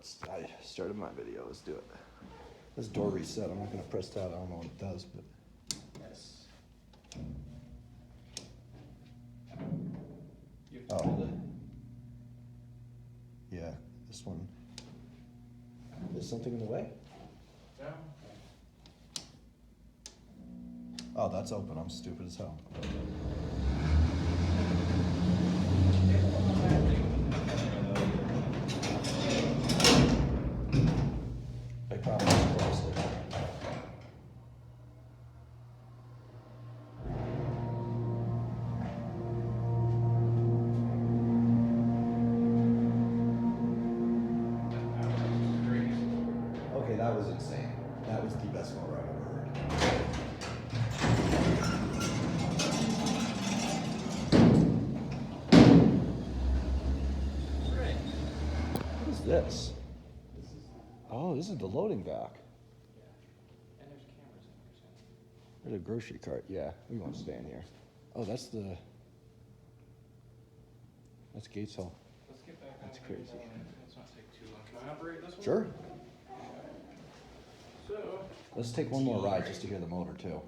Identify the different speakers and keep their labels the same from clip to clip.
Speaker 1: I started my video. Let's do it. This door reset. I'm not gonna press that. I don't know what it does, but.
Speaker 2: Yes.
Speaker 1: Oh. Yeah, this one. Is something in the way?
Speaker 2: No.
Speaker 1: Oh, that's open. I'm stupid as hell. I probably closed it. Okay, that was insane. That was the best motor I've ever heard. What is this? Oh, this is the loading dock.
Speaker 2: And there's cameras in there too.
Speaker 1: There's a grocery cart. Yeah, we won't stand here. Oh, that's Gates Hall.
Speaker 2: Let's get back
Speaker 1: That's
Speaker 2: on here.
Speaker 1: crazy.
Speaker 2: Let's not take too long. Can I operate this one?
Speaker 1: Sure.
Speaker 2: So,
Speaker 1: Let's take one more ride just to hear the motor too.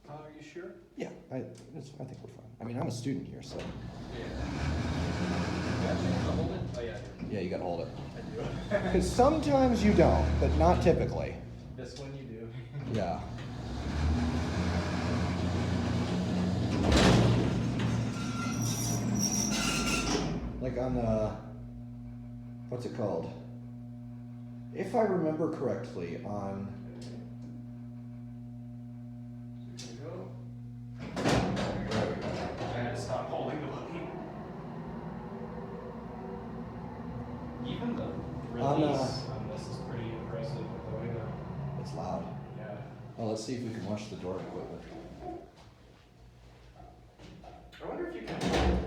Speaker 2: are you sure?
Speaker 1: Yeah, I think we're fine. I mean, I'm a student here, so.
Speaker 2: Yeah. You actually have to hold it? Oh, yeah,
Speaker 1: Yeah, you gotta hold it.
Speaker 2: I do.
Speaker 1: Because sometimes you don't, but not typically.
Speaker 2: This one you do.
Speaker 1: Yeah. Like on what's it called? If I remember correctly, on.
Speaker 2: Here we go. I had to stop holding the button. Even the release on this is pretty impressive with the way the.
Speaker 1: It's loud.
Speaker 2: Yeah.
Speaker 1: Well, let's see if we can watch the door equipment.
Speaker 2: I wonder if you can.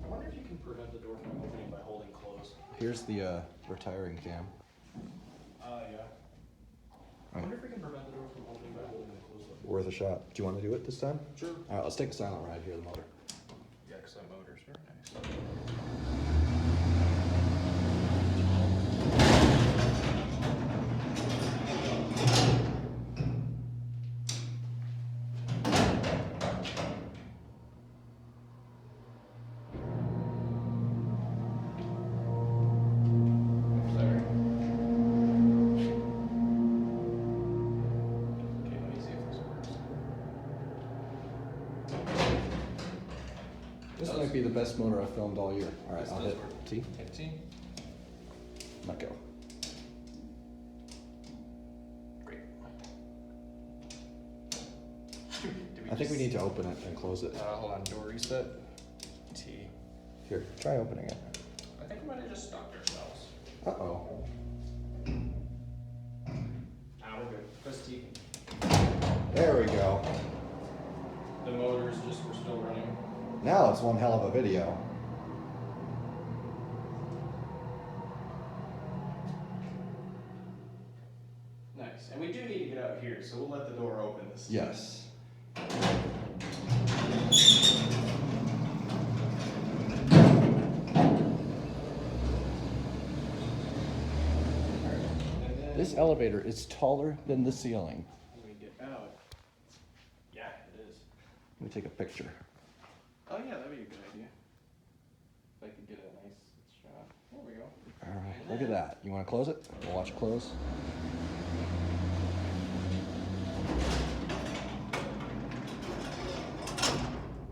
Speaker 2: I wonder if you can prevent the door from opening by holding closed.
Speaker 1: Here's the retiring cam.
Speaker 2: Yeah. I wonder if we can prevent the door from opening by holding it closed.
Speaker 1: Worth a shot. Do you want to do it this time?
Speaker 2: Sure.
Speaker 1: All right, let's take a silent ride here, the motor.
Speaker 2: Yeah, because that motor's very nice. Sorry. Okay, let me see if this works.
Speaker 1: This might be the best motor I've filmed all year. All right,
Speaker 2: This
Speaker 1: I'll
Speaker 2: does
Speaker 1: hit
Speaker 2: work.
Speaker 1: T.
Speaker 2: 15.
Speaker 1: Let go.
Speaker 2: Great.
Speaker 1: I think we need to open it and close it.
Speaker 2: Hold on, door reset. T.
Speaker 1: Here, try opening it.
Speaker 2: I think we might have just stopped ourselves.
Speaker 1: Uh-oh.
Speaker 2: Ah, we're good. Press T.
Speaker 1: There we go.
Speaker 2: The motors just were still running.
Speaker 1: Now it's one hell of a video.
Speaker 2: Nice. And we do need to get out here, so we'll let the door open this time.
Speaker 1: Yes.
Speaker 2: And then
Speaker 1: This elevator is taller than the ceiling.
Speaker 2: when we get out. Yeah, it is.
Speaker 1: Let me take a picture.
Speaker 2: Oh yeah, that'd be a good idea. If I could get a nice shot. There we go.
Speaker 1: All right, look at that. You want to close it? We'll watch it close.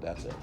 Speaker 1: That's it.